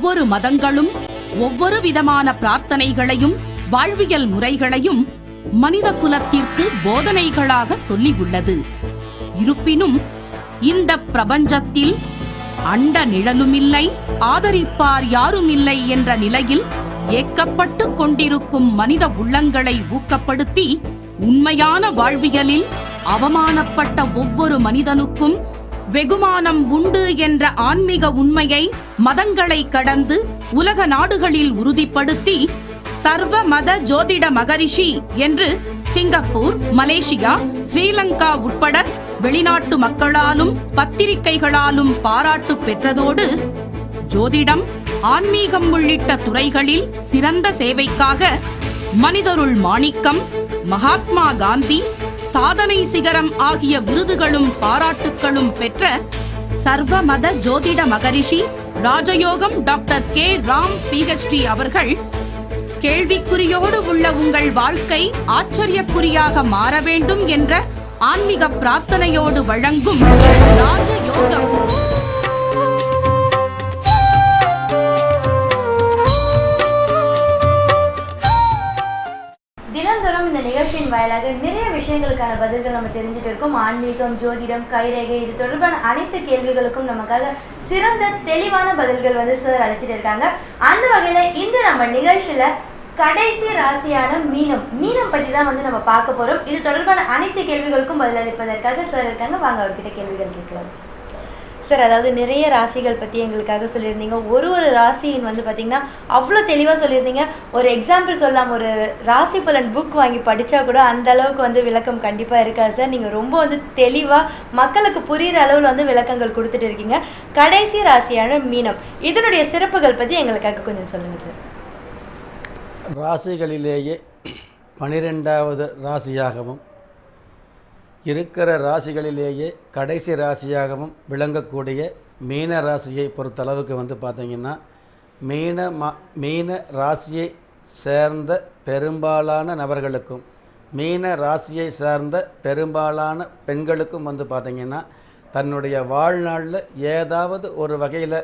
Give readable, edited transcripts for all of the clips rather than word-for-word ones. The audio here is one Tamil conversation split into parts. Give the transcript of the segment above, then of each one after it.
ஒவ்வொரு மதங்களும் ஒவ்வொரு விதமான பிரார்த்தனைகளையும் வாழ்வியல் முறைகளையும் மனித குலத்திற்கு போதனைகளாக சொல்லியுள்ளது. இருப்பினும் இந்த பிரபஞ்சத்தில் அண்ட நிழலுமில்லை, ஆதரிப்பார் யாருமில்லை என்ற நிலையில் ஏக்கப்பட்டு கொண்டிருக்கும் மனித உள்ளங்களை ஊக்கப்படுத்தி உண்மையான வாழ்வியலில் அவமானப்பட்ட ஒவ்வொரு மனிதனுக்கும் வெகுமானம் உண்டு என்ற ஆன்மீக உண்மையை மதங்களை கடந்து உலக நாடுகளில் உறுதிப்படுத்தி சர்வ மத ஜோதிட மகரிஷி என்று சிங்கப்பூர், மலேசியா, ஸ்ரீலங்கா உட்பட வெளிநாட்டு மக்களாலும் பத்திரிகைகளாலும் பாராட்டு பெற்றதோடு ஜோதிடம், ஆன்மீகம் உள்ளிட்ட துறைகளில் சிறந்த சேவைக்காக மனிதருள் மாணிக்கம், மகாத்மா காந்தி, சாதனை சிகரம் ஆகிய விருதுகளும் பாராட்டுக்களும் பெற்ற சர்வ மத ஜோதிட மகரிஷி ராஜயோகம் டாக்டர் கே. ராம் PhD அவர்கள் கேள்விக்குறியோடு உள்ள உங்கள் வாழ்க்கை ஆச்சரியக்குறியாக மாற வேண்டும் என்ற ஆன்மீக பிரார்த்தனையோடு வழங்கும் ராஜயோகம். தினந்தோறும் இந்த நிகழ்ச்சியின் வாயிலாக நிறைய விஷயங்களுக்கான பதில்கள் நம்ம தெரிஞ்சுட்டு இருக்கோம். ஆன்மீகம், ஜோதிடம், கைரேகை இது தொடர்பான அனைத்து கேள்விகளுக்கும் நமக்காக சிறந்த தெளிவான பதில்கள் சார் அழைச்சிட்டு இருக்காங்க. அந்த வகையில இன்று நம்ம நிகழ்ச்சியில கடைசி ராசியான மீனம் பத்தி தான் நம்ம பார்க்க போறோம். இது தொடர்பான அனைத்து கேள்விகளுக்கும் பதிலளிப்பதற்காக சார் இருக்காங்க. வாங்க அவர்கிட்ட கேள்விகள் கேட்கலாம். சார், அதாவது நிறைய ராசிகள் பற்றி எங்களுக்காக சொல்லியிருந்தீங்க. ஒரு ராசியின் பார்த்தீங்கன்னா அவ்வளோ தெளிவாக சொல்லியிருந்தீங்க. ஒரு எக்ஸாம்பிள் சொல்லலாம், ஒரு ராசி பலன் புக் வாங்கி படித்தா கூட அந்த அளவுக்கு விளக்கம் கண்டிப்பாக இருக்காது சார். நீங்கள் ரொம்ப தெளிவாக மக்களுக்கு புரிகிற அளவில் விளக்கங்கள் கொடுத்துட்டு இருக்கீங்க. கடைசி ராசியான மீனம், இதனுடைய சிறப்புகள் பற்றி எங்களுக்காக கொஞ்சம் சொல்லுங்கள் சார். ராசிகளிலேயே 12வது ராசியாகவும் இருக்கிற ராசிகளிலேயே கடைசி ராசியாகவும் விளங்கக்கூடிய மீன ராசியை பொறுத்தளவுக்கு பார்த்திங்கன்னா மீன ராசியை சேர்ந்த பெரும்பாலான நபர்களுக்கும் மீன ராசியை சார்ந்த பெரும்பாலான பெண்களுக்கும் பார்த்திங்கன்னா தன்னுடைய வாழ்நாளில் ஏதாவது ஒரு வகையில்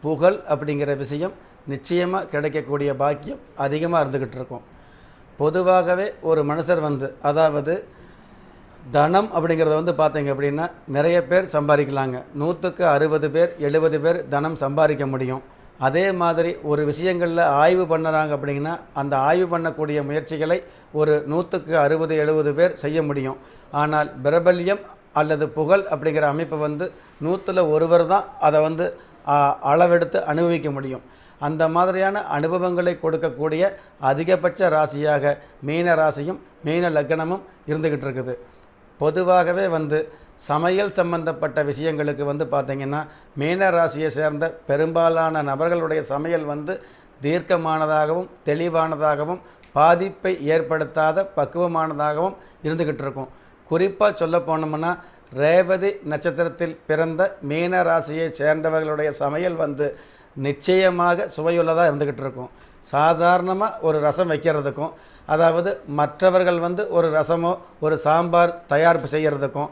புகழ் அப்படிங்கிற விஷயம் நிச்சயமாக கிடைக்கக்கூடிய பாக்கியம் அதிகமாக இருந்துக்கிட்டு இருக்கும். பொதுவாகவே ஒரு மனுஷர் அதாவது தனம் அப்படிங்கிறத பார்த்தீங்க அப்படின்னா நிறைய பேர் சம்பாதிக்கலாங்க. 100க்கு 60 பேர் 70 பேர் தனம் சம்பாதிக்க முடியும். அதே மாதிரி ஒரு விஷயங்களில் ஆய்வு பண்ணுறாங்க அப்படின்னா அந்த ஆய்வு பண்ணக்கூடிய முயற்சிகளை ஒரு 100க்கு 60 70 பேர் செய்ய முடியும். ஆனால் பிரபல்யம் அல்லது புகழ் அப்படிங்கிற அமைப்பு 100ல் ஒருவர் தான் அதை அளவெடுத்து அனுபவிக்க முடியும். அந்த மாதிரியான அனுபவங்களை கொடுக்கக்கூடிய அதிகபட்ச ராசியாக மீன ராசியும் மீன லக்னமும் இருந்துக்கிட்டு இருக்குது. பொதுவாகவே சமையல் சம்பந்தப்பட்ட விஷயங்களுக்கு பார்த்திங்கன்னா மீன ராசியை சேர்ந்த பெரும்பாலான நபர்களுடைய சமையல் தீர்க்கமானதாகவும் தெளிவானதாகவும் பாதிப்பை ஏற்படுத்தாத பக்குவமானதாகவும் இருந்துக்கிட்டு இருக்கும். குறிப்பாக சொல்ல போனோம்னா ரேவதி நட்சத்திரத்தில் பிறந்த மீன ராசியை சேர்ந்தவர்களுடைய சமையல் நிச்சயமாக சுவையுள்ளதாக இருந்துக்கிட்டு இருக்கும். சாதாரணமாக ஒரு ரசம் வைக்கிறதுக்கும், அதாவது மற்றவர்கள் ஒரு ரசமோ ஒரு சாம்பார் தயாரிப்பு செய்கிறதுக்கும்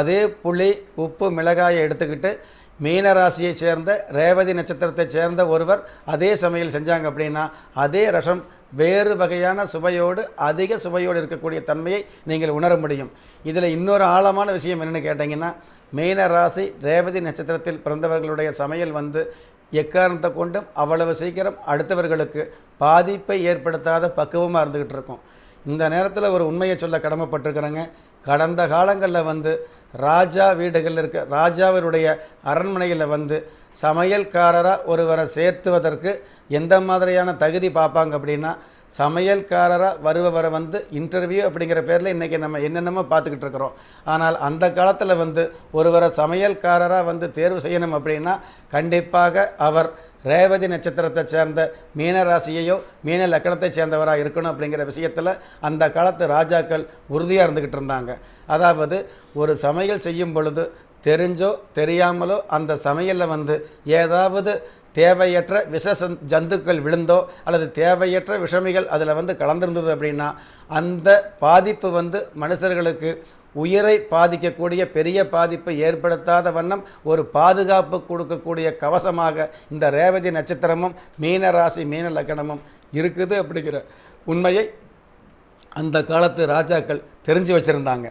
அதே புளி உப்பு மிளகாயை எடுத்துக்கிட்டு மீனராசியை சேர்ந்த ரேவதி நட்சத்திரத்தை சேர்ந்த ஒருவர் அதே சமையல் செஞ்சாங்க அப்படின்னா அதே ரசம் வேறு வகையான சுவையோடு அதிக சுவையோடு இருக்கக்கூடிய தன்மையை நீங்கள் உணர முடியும். இதில் இன்னொரு ஆழமான விஷயம் என்னென்னு கேட்டிங்கன்னா மீன ராசி ரேவதி நட்சத்திரத்தில் பிறந்தவர்களுடைய சமையல் எக்காரணத்தை கொண்டும் அவ்வளவு சீக்கிரம் அடுத்தவர்களுக்கு பாதிப்பை ஏற்படுத்தாத பக்குவமாக இருந்துக்கிட்டு இருக்கும். இந்த நேரத்தில் ஒரு உண்மையை சொல்ல கடமைப்பட்டிருக்கிறேங்க. கடந்த காலங்களில் ராஜா வீடுகளில் இருக்க ராஜாவினுடைய அரண்மனையில் சமையல்காரராக ஒருவரை சேர்த்துவதற்கு எந்த மாதிரியான தகுதி பார்ப்பாங்க அப்படின்னா சமையல்காரராக வருபவரை இன்டர்வியூ அப்படிங்கிற பேரில் இன்றைக்கி நம்ம என்னென்னமோ பார்த்துக்கிட்டு இருக்கிறோம். ஆனால் அந்த காலத்தில் ஒருவரை சமையல்காரராக தேர்வு செய்யணும் அப்படின்னா கண்டிப்பாக அவர் ரேவதி நட்சத்திரத்தை சேர்ந்த மீனராசியையோ மீன லக்கணத்தை சேர்ந்தவராக இருக்கணும் அப்படிங்கிற விஷயத்தில் அந்த காலத்து ராஜாக்கள் உறுதியாக இருந்துக்கிட்டு இருந்தாங்க. அதாவது ஒரு சமையல் செய்யும் பொழுது தெரிஞ்சோ தெரியாமலோ அந்த சமையலில் ஏதாவது தேவையற்ற ஜந்துக்கள் விழுந்தோ அல்லது தேவையற்ற விஷமிகள் அதில் கலந்திருந்தது அப்படின்னா அந்த பாதிப்பு மனுஷர்களுக்கு உயிரை பாதிக்கக்கூடிய பெரிய பாதிப்பை ஏற்படுத்தாத வண்ணம் ஒரு பாதுகாப்பு கொடுக்கக்கூடிய கவசமாக இந்த ரேவதி நட்சத்திரமும் மீன ராசி மீன லக்னமும் இருக்குது அப்படிங்கிற உண்மையை அந்த காலத்து ராஜாக்கள் தெரிஞ்சு வச்சுருந்தாங்க.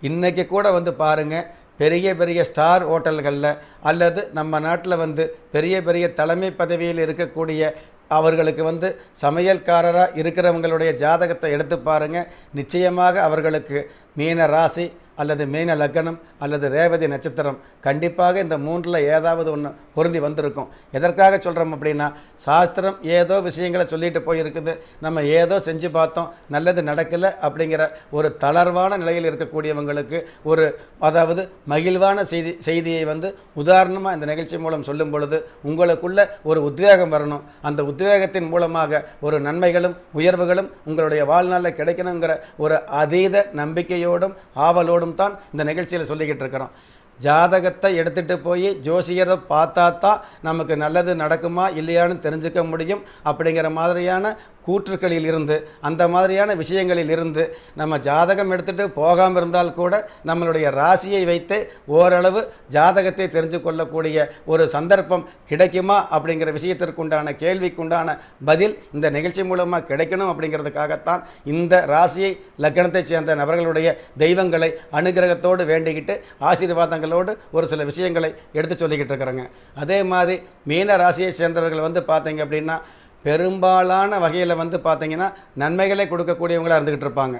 இன்றைக்கி கூட வந்து பாருங்கள், பெரிய பெரிய ஸ்டார் ஹோட்டல்களில் அல்லது நம்ம நாட்டில் வந்து பெரிய பெரிய தலைமை பதவியில் இருக்கக்கூடிய அவர்களுக்கு வந்து சமையல்காரராக இருக்கிறவங்களுடைய ஜாதகத்தை எடுத்து பாருங்கள். நிச்சயமாக அவர்களுக்கு மீன ராசி அல்லது மீன லக்னம் அல்லது ரேவதி நட்சத்திரம் கண்டிப்பாக இந்த மூன்றில் ஏதாவது ஒன்று பொருந்தி வந்திருக்கும். எதற்காக சொல்கிறோம் அப்படின்னா, சாஸ்திரம் ஏதோ விஷயங்களை சொல்லிட்டு போயிருக்குது, நம்ம ஏதோ செஞ்சு பார்த்தோம் நல்லது நடக்கலை அப்படிங்கிற ஒரு தளர்வான நிலையில் இருக்கக்கூடியவங்களுக்கு ஒரு அதாவது மகிழ்வான செய்தியை வந்து உதாரணமாக இந்த நிகழ்ச்சி மூலம் சொல்லும் பொழுது உங்களுக்குள்ள ஒரு உத்வேகம் வரணும். அந்த உத்வேகத்தின் மூலமாக ஒரு நன்மைகளும் உயர்வுகளும் உங்களுடைய வாழ்நாளில் கிடைக்கணுங்கிற ஒரு அதீத நம்பிக்கையோடும் ஆவலோடும் தான் இந்த நிகழ்ச்சியில் சொல்லிக்கிட்டு இருக்கிறோம். ஜாதகத்தை எடுத்துகிட்டு போய் ஜோசியரை பார்த்தா தான் நமக்கு நல்லது நடக்குமா இல்லையான்னு தெரிஞ்சுக்க முடியும் அப்படிங்கிற மாதிரியான கூற்றுக்களில் இருந்து, அந்த மாதிரியான விஷயங்களில் இருந்து நம்ம ஜாதகம் எடுத்துகிட்டு போகாமல் இருந்தால் கூட நம்மளுடைய ராசியை வைத்து ஓரளவு ஜாதகத்தை தெரிஞ்சு கொள்ளக்கூடிய ஒரு சந்தர்ப்பம் கிடைக்குமா அப்படிங்கிற விஷயத்திற்குண்டான கேள்விக்குண்டான பதில் இந்த நிகழ்ச்சி மூலமாக கிடைக்கணும் அப்படிங்கிறதுக்காகத்தான் இந்த ராசியை லக்னத்தை சேர்ந்த நபர்களுடைய தெய்வங்களை அனுகிரகத்தோடு வேண்டிக்கிட்டு ஆசீர்வாதங்களோடு ஒரு சில விஷயங்களை எடுத்து சொல்லிக்கிட்டு இருக்கிறாங்க. அதே மாதிரி மீன ராசியை சேர்ந்தவர்கள் வந்து பார்த்தீங்க அப்படின்னா பெரும்பாலான வகையில் வந்து பார்த்திங்கன்னா நன்மைகளை கொடுக்கக்கூடியவங்களாக இருந்துக்கிட்டு இருப்பாங்க.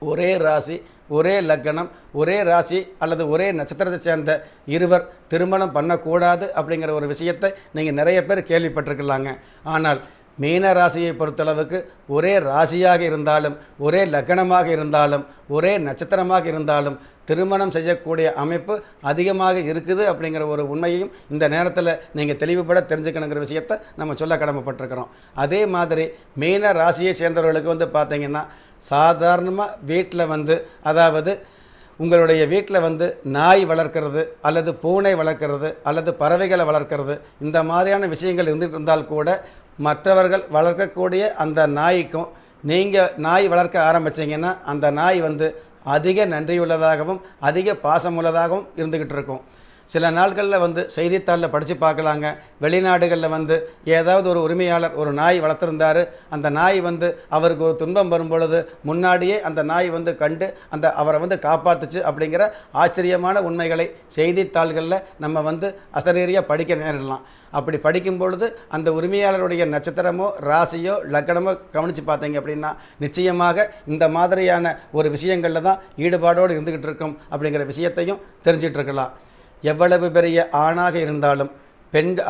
ஒரே ராசி ஒரே லக்னம் ஒரே ராசி அல்லது ஒரே நட்சத்திரத்தை சேர்ந்த இருவர் திருமணம் பண்ணக்கூடாது அப்படிங்கிற ஒரு விஷயத்தை நீங்கள் நிறைய பேர் கேள்விப்பட்டிருக்கலாங்க. ஆனால் மீன ராசியை பொறுத்தளவுக்கு ஒரே ராசியாக இருந்தாலும் ஒரே லக்னமாக இருந்தாலும் ஒரே நட்சத்திரமாக இருந்தாலும் திருமணம் செய்யக்கூடிய அமைப்பு அதிகமாக இருக்குது அப்படிங்கிற ஒரு உண்மையையும் இந்த நேரத்தில் நீங்கள் தெளிவுபட தெரிஞ்சுக்கணுங்கிற விஷயத்தை நம்ம சொல்ல கடமைப்பட்டிருக்கிறோம். அதே மாதிரி மீன ராசியை சேர்ந்தவர்களுக்கு வந்து பார்த்திங்கன்னா சாதாரணமாக வீட்டில் வந்து அதாவது உங்களுடைய வீட்டில் வந்து நாய் வளர்க்கிறது அல்லது பூனை வளர்க்கிறது அல்லது பறவைகளை வளர்க்கிறது இந்த மாதிரியான விஷயங்கள் இருந்துகிட்டு இருந்தால் கூட மற்றவர்கள் வளர்க்கக்கூடிய அந்த நாய்க்கும் நீங்கள் நாய் வளர்க்க ஆரம்பிச்சிங்கன்னா அந்த நாய் வந்து அதிக நன்றியுள்ளதாகவும் அதிக பாசமுள்ளதாகவும் இருந்துக்கிட்டு இருக்கும். சில நாட்களில் வந்து செய்தித்தாளில் படித்து பார்க்கலாங்க, வெளிநாடுகளில் வந்து ஏதாவது ஒரு உரிமையாளர் ஒரு நாய் வளர்த்துருந்தார், அந்த நாய் வந்து அவருக்கு ஒரு துன்பம் வரும் பொழுது முன்னாடியே அந்த நாய் வந்து கண்டு அவரை வந்து காப்பாற்றுச்சு அப்படிங்கிற ஆச்சரியமான உண்மைகளை செய்தித்தாள்களில் நம்ம வந்து அசரீரியாக படிக்க நேரிடலாம். அப்படி படிக்கும் பொழுது அந்த உரிமையாளருடைய நட்சத்திரமோ ராசியோ லக்னமோ கவனித்து பார்த்தீங்க அப்படின்னா நிச்சயமாக இந்த மாதிரியான ஒரு விஷயங்களில் தான் ஈடுபாடோடு இருந்துக்கிட்டு இருக்கும் அப்படிங்கிற விஷயத்தையும் தெரிஞ்சிட்டு இருக்கலாம். எவ்வளவு பெரிய ஆணாக இருந்தாலும்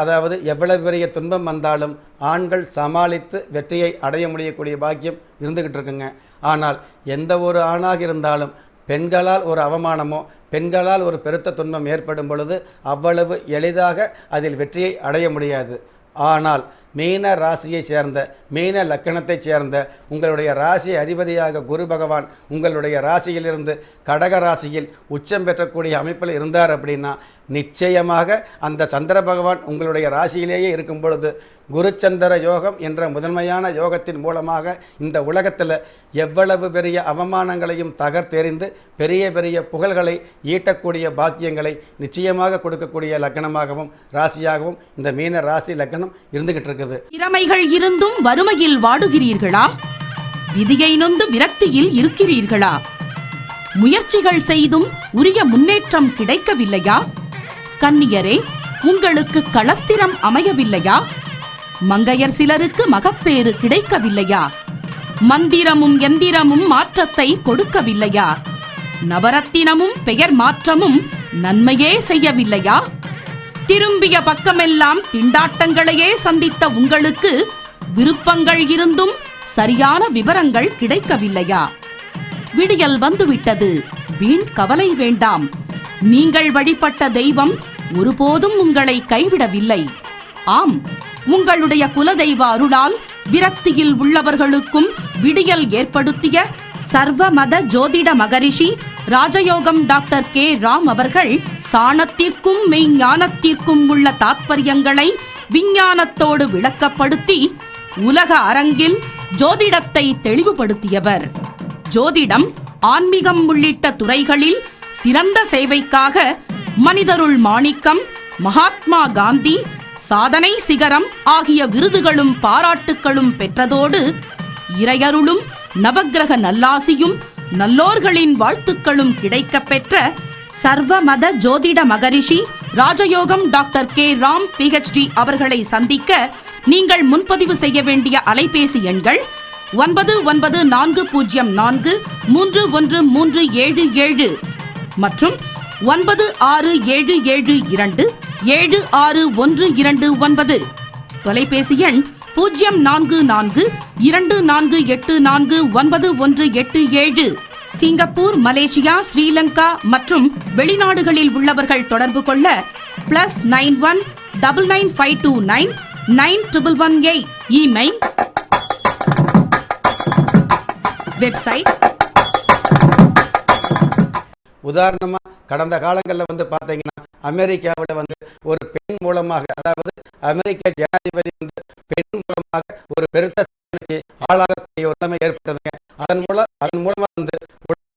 அதாவது எவ்வளவு பெரிய துன்பம் வந்தாலும் ஆண்கள் சமாளித்து வெற்றியை அடைய முடியக்கூடிய பாக்கியம் இருந்துக்கிட்டு இருக்குங்க. ஆனால் எந்த ஒரு ஆணாக இருந்தாலும் பெண்களால் ஒரு அவமானமோ பெண்களால் ஒரு பெருத்த துன்பம் ஏற்படும் பொழுது அவ்வளவு எளிதாக அதில் வெற்றியை அடைய முடியாது. ஆனால் மீன ராசியை சேர்ந்த மீன லக்கணத்தை சேர்ந்த உங்களுடைய ராசி அதிபதியாக குரு பகவான் உங்களுடைய ராசியிலிருந்து கடக ராசியில் உச்சம் பெற்றக்கூடிய அமைப்பில் இருந்தார் அப்படின்னா நிச்சயமாக அந்த சந்திர பகவான் உங்களுடைய ராசியிலேயே இருக்கும் பொழுது குருச்சந்திர யோகம் என்ற முதன்மையான யோகத்தின் மூலமாக இந்த உலகத்தில் எவ்வளவு பெரிய அவமானங்களையும் தகர்த்தெறிந்து பெரிய பெரிய புகழ்களை ஈட்டக்கூடிய பாக்கியங்களை நிச்சயமாக கொடுக்கக்கூடிய லக்னமாகவும் ராசியாகவும் இந்த மீன ராசி லக்னம் இருந்துகிட்டு இருக்கு. திறமைகள் இருந்தும் வறுமையில் வாடுகிறீர்களா? விதியை நொந்து விரக்தியில் இருக்கிறீர்களா? முயற்சிகள் செய்தும் உரிய முன்னேற்றம் கிடைக்கவில்லையா? கன்னியரே, உங்களுக்கு களஸ்திரம் அமையவில்லையா? மங்கையர் சிலருக்கு மகப்பேறு கிடைக்கவில்லையா? மந்திரமும் எந்திரமும் மாற்றத்தை கொடுக்கவில்லையா? நவரத்தினமும் பெயர் மாற்றமும் நன்மையே செய்யவில்லையா? திரும்பிய பக்கமெல்லாம் திண்டாட்டங்களையே சந்தித்த உங்களுக்கு விருப்பங்கள் இருந்தும் சரியான விவரங்கள் கிடைக்கவில்லையா? விடியல் வந்துவிட்டது, வீண் கவலை வேண்டாம். நீங்கள் வழிபட்ட தெய்வம் ஒருபோதும் உங்களை கைவிடவில்லை. ஆம், உங்களுடைய குலதெய்வ அருளால் விரக்தியில் உள்ளவர்களுக்கும் விடியல் ஏற்படுத்திய சர்வமத ஜோதிட மகரிஷி ராஜயோகம் டாக்டர் கே ராம் அவர்கள் சாணத்திற்கும் மெய்ஞானத்திற்கும் உள்ள தாத்பரியங்களை விஞ்ஞானத்தோடு விளக்கப்படுத்தி உலக அரங்கில் ஜோதிடத்தை தெளிவுபடுத்தியவர். ஜோதிடம் ஆன்மீகம் உள்ளிட்ட துறைகளில் சிறந்த சேவைக்காக மனிதருள் மாணிக்கம், மகாத்மா காந்தி, சாதனை சிகரம் ஆகிய விருதுகளும் பாராட்டுக்களும் பெற்றதோடு இறையருளும் நவக்கிரக நல்லாசியும் நல்லோர்களின் வாழ்த்துக்களும் கிடைக்கப் பெற்ற சர்வமத ஜோதிட மகரிஷி ராஜயோகம் டாக்டர் கே ராம் PhD அவர்களை சந்திக்க நீங்கள் முன்பதிவு செய்ய வேண்டிய அலைபேசி எண்கள் 9940431377 மற்றும் 9677276129. தொலைபேசி எண் 044248491187. சிங்கப்பூர், மலேசியா, ஸ்ரீலங்கா மற்றும் வெளிநாடுகளில் உள்ளவர்கள் தொடர்பு கொள்ள +91 99529 9118. Email, website. உதாரணமாக கடந்த காலங்களில் வந்து பார்த்தீங்கன்னா அமெரிக்காவில் வந்து ஒரு பெண் மூலமாக, அதாவது அமெரிக்க ஜனாதிபதி வந்து பெண் மூலமாக ஒரு பெருத்த சாதனைக்கு ஆளாகக்கூடிய ஒரு நிலைமை ஏற்பட்டதுங்க. அதன் மூலமாக வந்து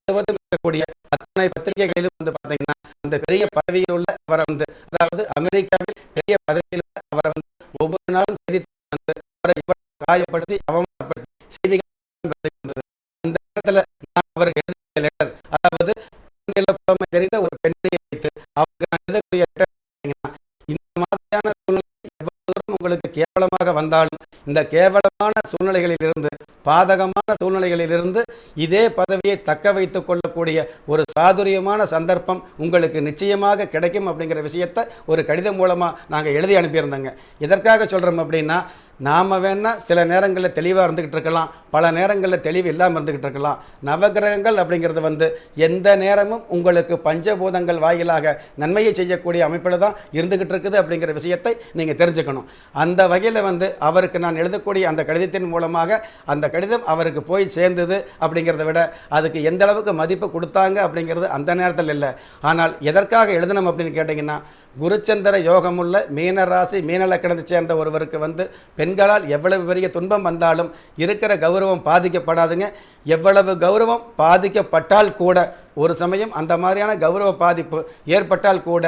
இருக்கக்கூடிய அத்தனை பத்திரிகைகளிலும் வந்து பார்த்தீங்கன்னா அந்த பெரிய பதவியில் உள்ள அவரை வந்து, அதாவது அமெரிக்காவில் பெரிய பதவியில் உள்ள அவரை வந்து ஒவ்வொரு நாளும் செய்தி வந்து அவரை காயப்படுத்தி அவமானப்படுத்தி செய்திகள். அந்த நேரத்தில் நான் அவருக்கு எழுதிய லெட்டர், அதாவது தெரிந்த ஒரு பெண்ணை வைத்து அவருக்கு நான் எழுதக்கூடிய இந்த மாதிரியான சூழ்நிலை எவ்வளவு தூரம் உங்களுக்கு கேவலமாக வந்தாலும் இந்த கேவலமான சூழ்நிலைகளிலிருந்து, பாதகமான சூழ்நிலைகளிலிருந்து இதே பதவியை தக்க வைத்துக் கொள்ளக்கூடிய ஒரு சாதுரியமான சந்தர்ப்பம் உங்களுக்கு நிச்சயமாக கிடைக்கும் அப்படிங்கிற விஷயத்தை ஒரு கடிதம் மூலமாக நாங்கள் எழுதி அனுப்பியிருந்தோங்க. எதற்காக சொல்கிறோம் அப்படின்னா, நாம் வேணா சில நேரங்களில் தெளிவாக இருந்துக்கிட்டு இருக்கலாம், பல நேரங்களில் தெளிவு இல்லாமல் இருந்துக்கிட்டு இருக்கலாம். நவகிரகங்கள் அப்படிங்கிறது வந்து எந்த நேரமும் உங்களுக்கு பஞ்சபூதங்கள் வாயிலாக நன்மையை செய்யக்கூடிய அமைப்பில் தான் இருந்துக்கிட்டு இருக்குது அப்படிங்கிற விஷயத்தை நீங்கள் தெரிஞ்சுக்கணும். அந்த வகையில் வந்து அவருக்கு நான் எழுதக்கூடிய அந்த கடிதத்தின் மூலமாக அந்த கடிதம் அவருக்கு போய் சேர்ந்தது அப்படிங்கிறத விட அதுக்கு எந்த அளவுக்கு மதிப்பு கொடுத்தாங்க அப்படிங்கிறது அந்த நேரத்தில் இல்லை. ஆனால் எதற்காக எழுதணும் அப்படின்னு கேட்டிங்கன்னா, குருச்சந்திர யோகமுள்ள மீனராசி மீன லக்கணத்தை சேர்ந்த ஒருவருக்கு வந்து பெண்களால் எவ்வளவு பெரிய துன்பம் வந்தாலும் இருக்கிற கௌரவம் பாதிக்கப்படாதுங்க. எவ்வளவு கௌரவம் பாதிக்கப்பட்டால் கூட, ஒரு சமயம் அந்த மாதிரியான கௌரவ பாதிப்பு ஏற்பட்டால் கூட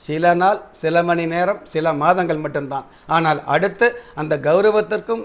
சில நாள், சில மணி நேரம், சில மாதங்கள் மட்டும்தான். ஆனால் அடுத்து அந்த கௌரவத்திற்கும்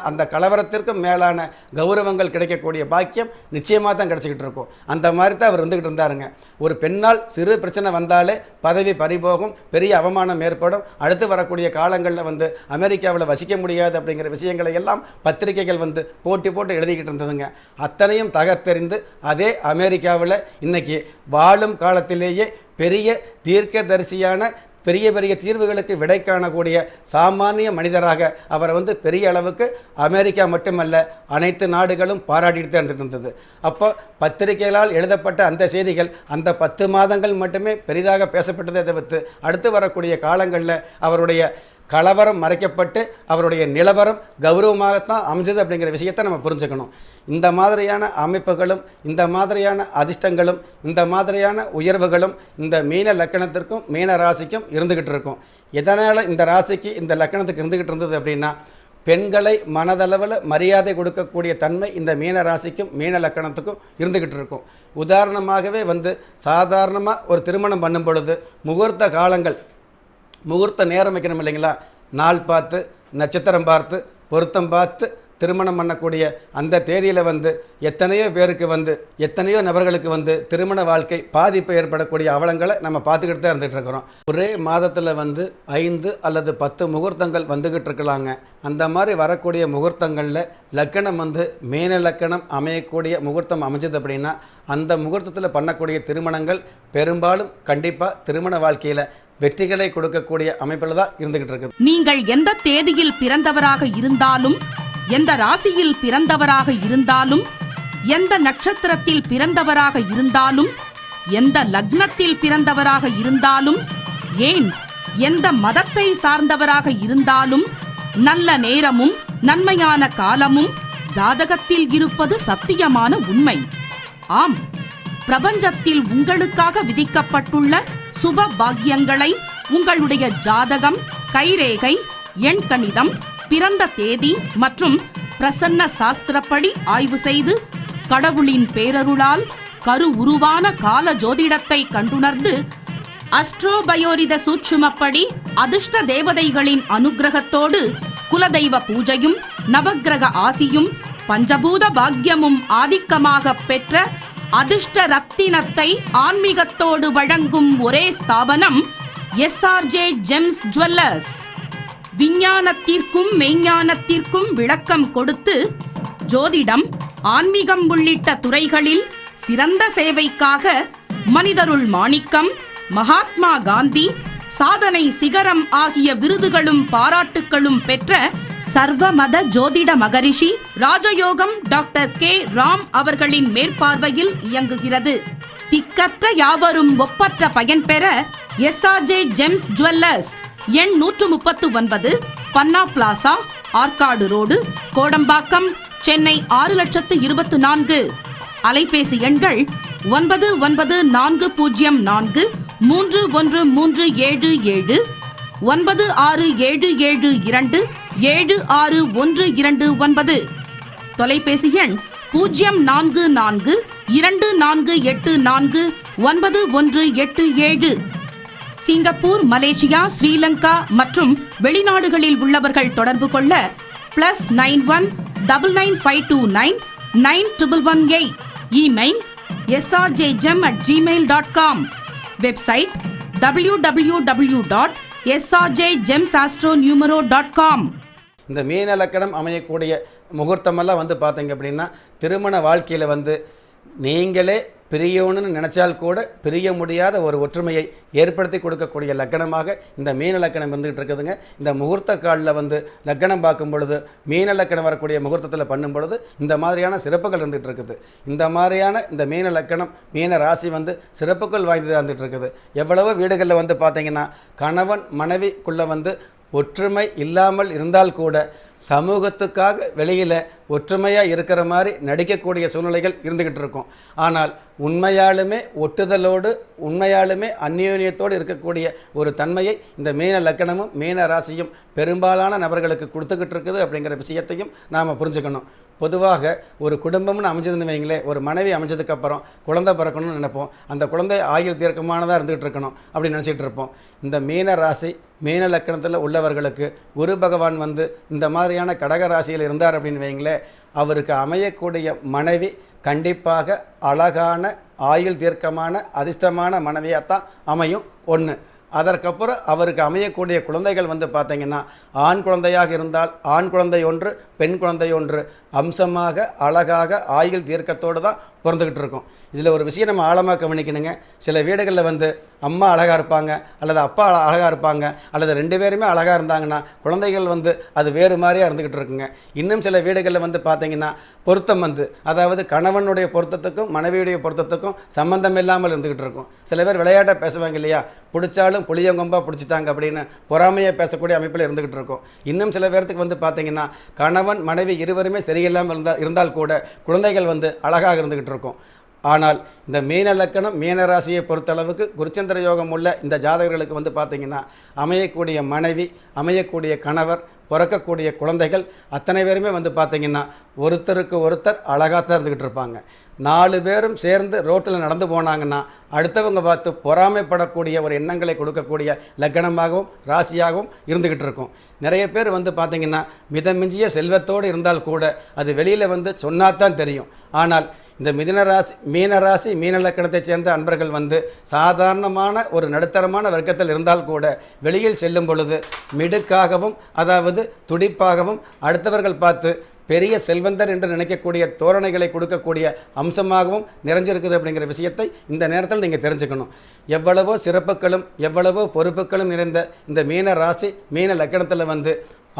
அந்த கலவரத்திற்கும் மேலான கௌரவங்கள் கிடைக்கக்கூடிய பாக்கியம் நிச்சயமாக தான் கிடச்சிக்கிட்டு இருக்கும். அந்த மாதிரி தான் அவர் இருந்துக்கிட்டு இருந்தாருங்க. ஒரு பெண்ணால் சிறு பிரச்சனை வந்தாலே பதவி பறிபோகும், பெரிய அவமானம் ஏற்படும். அடுத்து வரக்கூடிய காலங்களில் வந்து அமெரிக்காவில் வசிக்க முடியாது அப்படிங்கிற விஷயங்களை எல்லாம் பத்திரிகைகள் வந்து போட்டு எழுதிக்கிட்டு இருந்ததுங்க. அத்தனையும் தகர்த்தெறிந்து அதே அமெரிக்காவில் இன்னைக்கு வாழும் காலத்திலேயே பெரிய தீர்க்கதரிசியான பெரிய பெரிய தீர்வுகளுக்கு விடை காணக்கூடிய சாமானிய மனிதராக அவரை வந்து பெரிய அளவுக்கு அமெரிக்கா மட்டுமல்ல அனைத்து நாடுகளும் பாராட்டிட்டு தான் இருந்தது. அப்போ பத்திரிகைகளால் எழுதப்பட்ட அந்த செய்திகள் அந்த 10 மாதங்கள் மட்டுமே பெரிதாக பேசப்பட்டதை தவிர்த்து அடுத்து வரக்கூடிய காலங்களில் அவருடைய கலவரம் மறைக்கப்பட்டு அவருடைய நிலவரம் கௌரவமாகத்தான் அமைஞ்சது அப்படிங்கிற விஷயத்தை நம்ம புரிஞ்சுக்கணும். இந்த மாதிரியான அமைப்புகளும், இந்த மாதிரியான அதிர்ஷ்டங்களும், இந்த மாதிரியான உயர்வுகளும் இந்த மீன லக்கணத்திற்கும் மீன ராசிக்கும் இருந்துக்கிட்டு இருக்கும். எதனால் இந்த ராசிக்கு இந்த லக்கணத்துக்கு இருந்துக்கிட்டு இருந்தது அப்படின்னா, பெண்களை மனதளவில் மரியாதை கொடுக்கக்கூடிய தன்மை இந்த மீன ராசிக்கும் மீன லக்கணத்துக்கும் இருந்துக்கிட்டு இருக்கும். உதாரணமாகவே வந்து சாதாரணமாக ஒரு திருமணம் பண்ணும் பொழுது முகூர்த்த காலங்கள், முகூர்த்த நேரம் வைக்கணும் இல்லைங்களா, நாள் பார்த்து, நட்சத்திரம் பார்த்து, பொருத்தம் பார்த்து திருமணம் பண்ணக்கூடிய அந்த தேதியில் வந்து எத்தனையோ பேருக்கு வந்து, எத்தனையோ நபர்களுக்கு வந்து திருமண வாழ்க்கை பாதிப்பு ஏற்படக்கூடிய அவலங்களை நம்ம பார்த்துக்கிட்டு தான் இருந்துகிட்டு இருக்கிறோம். ஒரே மாதத்தில் வந்து 5 அல்லது 10 முகூர்த்தங்கள் வந்துக்கிட்டு இருக்கலாங்க. அந்த மாதிரி வரக்கூடிய முகூர்த்தங்களில் லக்கணம் வந்து மீன லக்கணம் அமையக்கூடிய முகூர்த்தம் அமைஞ்சது அப்படின்னா அந்த முகூர்த்தத்தில் பண்ணக்கூடிய திருமணங்கள் பெரும்பாலும் கண்டிப்பாக திருமண வாழ்க்கையில் வெற்றிகளை கொடுக்கக்கூடிய அமைப்பில் தான் இருந்துகிட்டு இருக்குது. நீங்கள் எந்த தேதியில் பிறந்தவராக இருந்தாலும், எந்த ராசியில் பிறந்தவராக இருந்தாலும், எந்த நட்சத்திரத்தில் பிறந்தவராக இருந்தாலும், எந்த லக்னத்தில் பிறந்தவராக இருந்தாலும், ஏன் எந்த மதத்தை சார்ந்தவராக இருந்தாலும், நல்ல நேரமும் நன்மையான காலமும் ஜாதகத்தில் இருப்பது சத்தியமான உண்மை. ஆம், பிரபஞ்சத்தில் உங்களுக்காக விதிக்கப்பட்டுள்ள சுப பாக்கியங்களை உங்களுடைய ஜாதகம், கைரேகை, எண் கணிதம், பிறந்த தேதி மற்றும் பிரசன்ன சாஸ்திரப்படி ஆய்வு செய்து கடவுளின் பேரருளால் கரு உருவான கால ஜோதிடத்தை கண்டுணர்ந்து அஸ்ட்ரோபயோரித சூட்சுமப்படி அதிர்ஷ்ட தேவதைகளின் அனுக்கிரகத்தோடு குலதெய்வ பூஜையும் நவக்கிரக ஆசியும் பஞ்சபூத பாக்கியமும் ஆதிக்கமாக பெற்ற அதிர்ஷ்ட ரத்தினத்தை ஆன்மீகத்தோடு வழங்கும் ஒரே ஸ்தாபனம் எஸ்ஆர்ஜே ஜெம்ஸ் ஜுவல்லர்ஸ். விஞ்ஞானத்திற்கும் மெய்ஞானத்திற்கும் விளக்கம் கொடுத்து ஜோதிடம், ஆன்மீகம் உள்ளிட்ட துறைகளில் சிறந்த சேவைக்காக மனிதருள் மாணிக்கம், மகாத்மா காந்தி, சாதனை சிகரம் ஆகிய விருதுகளும் பாராட்டுக்களும் பெற்ற சர்வமத ஜோதிட மகரிஷி ராஜயோகம் டாக்டர் கே ராம் அவர்களின் மேற்பார்வையில் இயங்குகிறது. திக்கற்ற யாவரும் ஒப்பற்ற பயன்பெற எஸ்ஆர்ஜே ஜெம்ஸ் ஜுவல்லர்ஸ், எண் 139, பன்னா பிளாசா, ஆற்காடு ரோடு, கோடம்பாக்கம், சென்னை 6,24,000. அலைபேசி எண்கள் 9940431377, 9677276129. தொலைபேசி எண் 0424849187. சிங்கப்பூர், மலேசியா, ஸ்ரீலங்கா மற்றும் வெளிநாடுகளில் உள்ளவர்கள் தொடர்பு கொள்ள +91 99529 9118. Email srjgem@gmail.com. Website www.srjgemsastronumero.com. இந்த மீன லக்கணம் அமையக்கூடிய முகூர்த்தமெல்லாம் பார்த்தீங்க அப்படின்னா திருமண வாழ்க்கையில் நீங்களே பிரியணும்னு நினச்சால் கூட பிரிய முடியாத ஒரு ஒற்றுமையை ஏற்படுத்தி கொடுக்கக்கூடிய லக்கணமாக இந்த மீன லக்கணம் இருந்துகிட்டு இருக்குதுங்க. இந்த முகூர்த்த காலில் லக்கணம் பார்க்கும் பொழுது மீன லக்கணம் வரக்கூடிய முகூர்த்தத்தில் பண்ணும் பொழுது இந்த மாதிரியான சிறப்புகள் இருந்துகிட்டு இருக்குது. இந்த மாதிரியான இந்த மீன லக்கணம் மீன ராசி சிறப்புகள் வாய்ந்ததாக இருந்துகிட்டு இருக்குது. எவ்வளவோ வீடுகளில் பார்த்தீங்கன்னா கணவன் மனைவிக்குள்ளே ஒற்றுமை இல்லாமல் இருந்தால் கூட சமூகத்துக்காக வெளியில் ஒற்றுமையாக இருக்கிற மாதிரி நடிக்கக்கூடிய சூழ்நிலைகள் இருந்துக்கிட்டு இருக்கும். ஆனால் உண்மையாலுமே ஒட்டுதலோடு உண்மையாலுமே அந்யோன்யத்தோடு இருக்கக்கூடிய ஒரு தன்மையை இந்த மீன லக்கணமும் மீன ராசியும் பெரும்பாலான நபர்களுக்கு கொடுத்துக்கிட்டு இருக்குது அப்படிங்கிற விஷயத்தையும் நாம் புரிஞ்சுக்கணும். பொதுவாக ஒரு குடும்பம்னு அமைஞ்சதுன்னு வைங்களேன், ஒரு மனைவி அமைஞ்சதுக்கப்புறம் குழந்தை பிறக்கணும்னு நினைப்போம். அந்த குழந்தை ஆயுள் தீர்க்கமானதாக இருந்துகிட்டு இருக்கணும் அப்படின்னு நினச்சிட்டு இருப்போம். இந்த மீன ராசி மீன லக்கணத்தில் உள்ளவர்களுக்கு குரு பகவான் இந்த மாதிரியான கடக ராசியில் இருந்தார் அப்படின்னு வைங்களேன், அவருக்கு அமையக்கூடிய மனைவி கண்டிப்பாக அழகான ஆயுள் தீர்க்கமான அதிர்ஷ்டமான மனைவியாகத்தான் அமையும். ஒன்று. அதற்கப்புறம் அவருக்கு அமையக்கூடிய குழந்தைகள் பார்த்தீங்கன்னா ஆண் குழந்தையாக இருந்தால் ஆண் குழந்தை ஒன்று, பெண் குழந்தை ஒன்று அம்சமாக அழகாக ஆயுள் தீர்க்கத்தோடு தான் பிறந்துக்கிட்டு இருக்கும். இதில் ஒரு விஷயம் நம்ம ஆழமாக கவனிக்கணுங்க. சில வீடுகளில் அம்மா அழகாக இருப்பாங்க அல்லது அப்பா அழகாக இருப்பாங்க அல்லது ரெண்டு பேருமே அழகாக இருந்தாங்கன்னா குழந்தைகள் அது வேறு மாதிரியாக இருந்துக்கிட்டு இருக்குங்க. இன்னும் சில வீடுகளில் பார்த்தீங்கன்னா பொருத்தம் அதாவது கணவனுடைய பொருத்தத்துக்கும் மனைவியுடைய பொருத்தத்துக்கும் சம்பந்தம் இல்லாமல் இருந்துக்கிட்டு இருக்கும். சில பேர் விளையாட்டாக பேசுவாங்க இல்லையா, பிடிச்சாலும் புளியங்கொம்பா பிடிச்சிட்டாங்க அப்படின்னு பொறாமையை பேசக்கூடிய அமைப்பில் இருந்துக்கிட்டு இருக்கும். இன்னும் சில பேர்த்துக்கு பார்த்தீங்கன்னா கணவன் மனைவி இருவருமே சரியில்லாமல் இருந்தால் கூட குழந்தைகள் அழகாக இருந்துக்கிட்டு இருக்கும். ஆனால் இந்த மீன லக்கணம் மீன ராசியை பொறுத்தளவுக்கு குருச்சந்திர யோகம் உள்ள இந்த ஜாதகர்களுக்கு பார்த்தீங்கன்னா அமையக்கூடிய மனைவி, அமையக்கூடிய கணவர், பிறக்கக்கூடிய குழந்தைகள் அத்தனை பேருமே பார்த்தீங்கன்னா ஒருத்தருக்கு ஒருத்தர் அழகாத்தான் இருந்துக்கிட்டு இருப்பாங்க. 4 பேரும் சேர்ந்து ரோட்டில் நடந்து போனாங்கன்னா அடுத்தவங்க பார்த்து பொறாமைப்படக்கூடிய ஒரு எண்ணங்களை கொடுக்கக்கூடிய லக்கணமாகவும் ராசியாகவும் இருந்துக்கிட்டு இருக்கும். நிறைய பேர் பார்த்தீங்கன்னா மிதமிஞ்சிய செல்வத்தோடு இருந்தால் கூட அது வெளியில் சொன்னாதான் தெரியும். ஆனால் இந்த மீன ராசி மீன லக்கணத்தை சேர்ந்த அன்பர்கள் சாதாரணமான ஒரு நடுத்தரமான வர்க்கத்தில் இருந்தால் கூட வெளியில் செல்லும் பொழுது மிடுக்காகவும் அதாவது துடிப்பாகவும் அடுத்தவர்கள் பார்த்து பெரிய செல்வந்தர் என்று நினைக்கக்கூடிய தோரணைகளை கொடுக்கக்கூடிய அம்சமாகவும் நிறைஞ்சிருக்குது அப்படிங்கிற விஷயத்தை இந்த நேரத்தில் நீங்கள் தெரிஞ்சுக்கணும். எவ்வளவோ சிறப்புகளும் எவ்வளவோ பொறுப்புகளும் நிறைந்த இந்த மீன ராசி மீன லக்கணத்தில்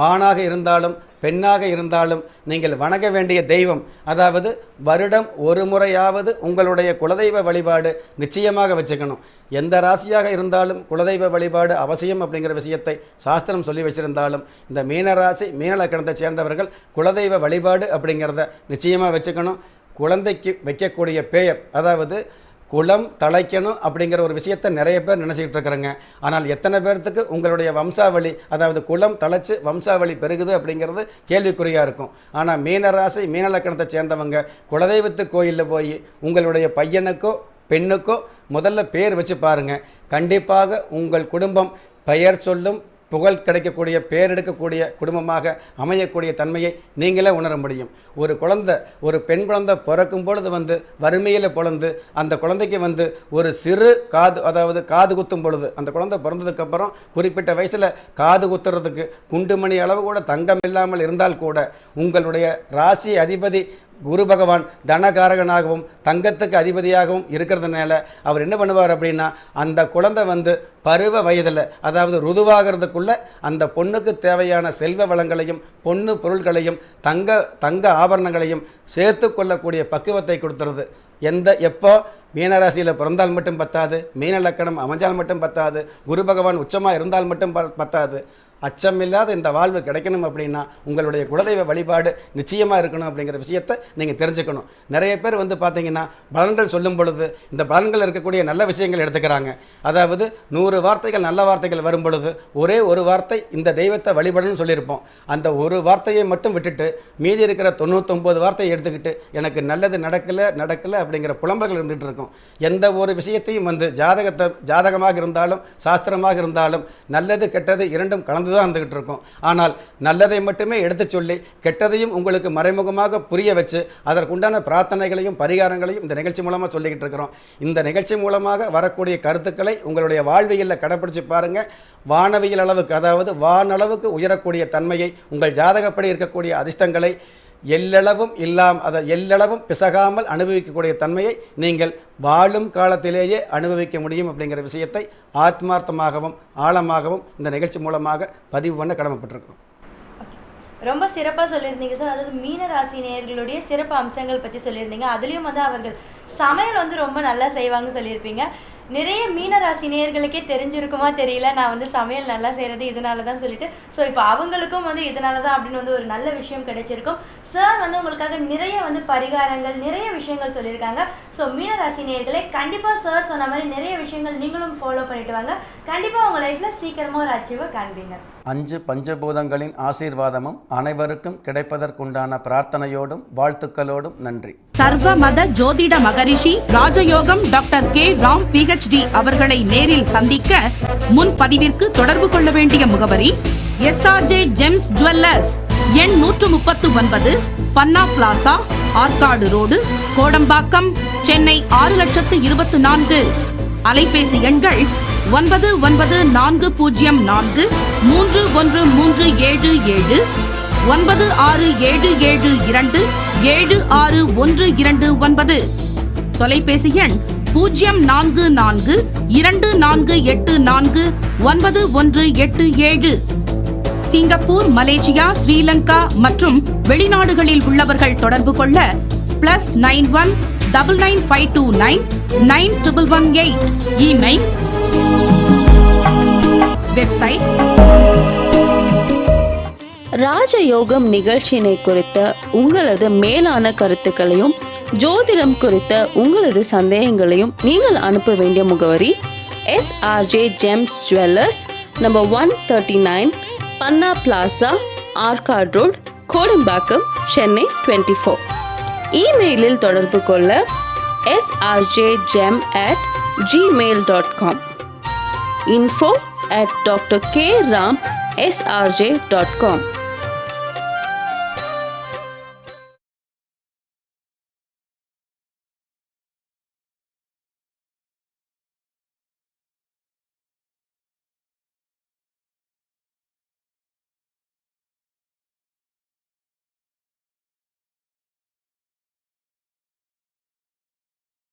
ஆணாக இருந்தாலும் பெண்ணாக இருந்தாலும் நீங்கள் வணங்க வேண்டிய தெய்வம், அதாவது வருடம் ஒரு முறையாவது உங்களுடைய குலதெய்வ வழிபாடு நிச்சயமாக வச்சுக்கணும். எந்த ராசியாக இருந்தாலும் குலதெய்வ வழிபாடு அவசியம் அப்படிங்கிற விஷயத்தை சாஸ்திரம் சொல்லி வச்சிருந்தாலும் இந்த மீன ராசி மீன லக்கணத்தை சேர்ந்தவர்கள் குலதெய்வ வழிபாடு அப்படிங்கிறத நிச்சயமாக வச்சுக்கணும். குழந்தைக்கு வைக்கக்கூடிய பெயர், அதாவது குலம் தழைக்கணும் அப்படிங்கிற ஒரு விஷயத்தை நிறைய பேர் நினச்சிக்கிட்டு இருக்கிறாங்க. ஆனால் எத்தனை பேர்த்துக்கு உங்களுடைய வம்சாவளி, அதாவது குலம் தழைச்சு வம்சாவளி பெருகுது அப்படிங்கிறது கேள்விக்குறியாக இருக்கும். ஆனால் மீனராசி மீன லக்கணத்தை சேர்ந்தவங்க குலதெய்வத்து கோயிலில் போய் உங்களுடைய பையனுக்கோ பெண்ணுக்கோ முதல்ல பேர் வச்சு பாருங்கள். கண்டிப்பாக உங்கள் குடும்பம் பெயர் சொல்லும் புகழ் கிடைக்கக்கூடிய பேரெடுக்கக்கூடிய குடும்பமாக அமையக்கூடிய தன்மையை நீங்களே உணர முடியும். ஒரு பெண் குழந்தை பிறக்கும் பொழுது வறுமையில் பிறந்து அந்த குழந்தைக்கு ஒரு சிறு காது குத்தும் பொழுது, அந்த குழந்தை பிறந்ததுக்கப்புறம் குறிப்பிட்ட வயசில் காது குத்துறதுக்கு குண்டுமணி அளவு கூட தங்கம் இல்லாமல் இருந்தால் கூட உங்களுடைய ராசி அதிபதி குரு பகவான் தனகாரகனாகவும் தங்கத்துக்கு அதிபதியாகவும் இருக்கிறதுனால அவர் என்ன பண்ணுவார் அப்படின்னா, அந்த குழந்தை பருவ வயதில், அதாவது ருதுவாகிறதுக்குள்ள அந்த பொண்ணுக்கு தேவையான செல்வ வளங்களையும் பொண்ணு பொருள்களையும் தங்க ஆபரணங்களையும் சேர்த்து கொள்ளக்கூடிய பக்குவத்தை கொடுத்துருது. எப்போ மீனராசியில் பிறந்தால் மட்டும் பத்தாது, மீன லக்கணம் அமைஞ்சால் மட்டும் பத்தாது, குரு பகவான் உச்சமாக இருந்தால் மட்டும் பத்தாது. அச்சமில்லாத இந்த வாழ்வு கிடைக்கணும் அப்படின்னா உங்களுடைய குலதெய்வ வழிபாடு நிச்சயமாக இருக்கணும் அப்படிங்கிற விஷயத்தை நீங்கள் தெரிஞ்சுக்கணும். நிறைய பேர் பார்த்தீங்கன்னா பலன்கள் சொல்லும் பொழுது இந்த பலன்கள் இருக்கக்கூடிய நல்ல விஷயங்கள் எடுத்துக்கிறாங்க. அதாவது 100 வார்த்தைகள் நல்ல வார்த்தைகள் வரும் பொழுது ஒரே ஒரு வார்த்தை இந்த தெய்வத்தை வழிபடணும்னு சொல்லியிருப்போம். அந்த ஒரு வார்த்தையை மட்டும் விட்டுட்டு மீதி இருக்கிற 99 வார்த்தையை எடுத்துக்கிட்டு எனக்கு நல்லது நடக்கலை அப்படிங்கிற புலம்பல்கள் இருந்துகிட்டு இருக்கும். எந்த ஒரு விஷயத்தையும் ஜாதகமாக இருந்தாலும் சாஸ்திரமாக இருந்தாலும் நல்லது கெட்டது இரண்டும் கலந்து தான் இருந்துகிட்டு இருக்கும். ஆனால் நல்லதை மட்டுமே எடுத்து சொல்லி கெட்டதையும் உங்களுக்கு மறைமுகமாக புரிய வச்சு அதற்குண்டான பிரார்த்தனைகளையும் பரிகாரங்களையும் இந்த நிகழ்ச்சி மூலமாக சொல்லிக்கிட்டு இருக்கிறோம். இந்த நிகழ்ச்சி மூலமாக வரக்கூடிய கருத்துக்களை உங்களுடைய வாழ்வியலில் கடைப்பிடிச்சு பாருங்க. வானவியல் அளவுக்கு, அதாவது வானளவுக்கு உயரக்கூடிய தன்மையை, உங்கள் ஜாதகப்படி இருக்கக்கூடிய அதிர்ஷ்டங்களை எல்லளவும் பிசகாமல் அனுபவிக்கக்கூடிய தன்மையை நீங்கள் வாழும் காலத்திலேயே அனுபவிக்க முடியும் அப்படிங்கிற விஷயத்தை ஆத்மார்த்தமாகவும் ஆழமாகவும் இந்த நிகழ்ச்சி மூலமாக பதிவு பண்ண கடமைப்பட்டிருக்கிறோம். ரொம்ப சிறப்பாக சொல்லியிருந்தீங்க சார். அதாவது மீன ராசி நேயர்களுடைய சிறப்பு அம்சங்கள் பற்றி சொல்லியிருந்தீங்க. அதுலேயும் அவர்கள் சமையல் ரொம்ப நல்லா செய்வாங்க சொல்லியிருப்பீங்க. நிறைய மீனராசி நேயர்களுக்கே தெரிஞ்சிருக்குமா தெரியல, நான் சமையல் நல்லா செய்கிறது இதனால தான் சொல்லிட்டு. ஸோ இப்போ அவங்களுக்கும் இதனால தான் அப்படின்னு ஒரு நல்ல விஷயம் கிடைச்சிருக்கும். சார் உங்களுக்காக நிறைய பரிகாரங்கள் நிறைய விஷயங்கள் சொல்லியிருக்காங்க. ஸோ மீனராசி நேயர்களே, கண்டிப்பாக சார் சொன்ன மாதிரி நிறைய விஷயங்கள் நீங்களும் ஃபாலோ பண்ணிட்டு வாங்க. கண்டிப்பாக உங்கள் லைஃப்பில் சீக்கிரமாக ஒரு அச்சீவை காண்பீங்க. 5 பஞ்சபூதங்களின் ஆசீர்வாதமும் அனைவருக்கும் கிடைப்பதற்குண்டான பிரார்த்தனையோடும் வாழ்த்துக்களோடும் நன்றி. சர்வ மத ஜோதிட மகரிஷி ராஜயோகம் டாக்டர் கே ராம் PhD அவர்களை நேரில் சந்திக்க முன்பதிவிற்கு தொடர்பு கொள்ள வேண்டிய முகவரி SRJ ஜெம்ஸ் ஜுவல்லர்ஸ், எண் 139, பன்னா பிளாசா, ஆற்காடு ரோடு, கோடம்பாக்கம், சென்னை 6,24,000. அலைபேசி எண்கள் 9940431377, 9677276129. தொலைபேசி எண் 0424849187. சிங்கப்பூர், மலேசியா, ஸ்ரீலங்கா மற்றும் வெளிநாடுகளில் உள்ளவர்கள் தொடர்பு கொள்ள +91 99529 9118. Email, website. ராஜயோகம் நிகழ்ச்சியினை குறித்த உங்களது மேலான கருத்துக்களையும் ஜோதிடம் குறித்த உங்களது சந்தேகங்களையும் நீங்கள் அனுப்ப வேண்டிய முகவரி SRJ ஜெம்ஸ் ஜுவல்லர்ஸ், நம்பர் 139, பன்னா பிளாசா, ஆற்காடு ரோடு, கோடம்பாக்கம், சென்னை 24. இமெயிலில் தொடர்பு கொள்ள srjgem@gmail.com, info@drkramsrj.com.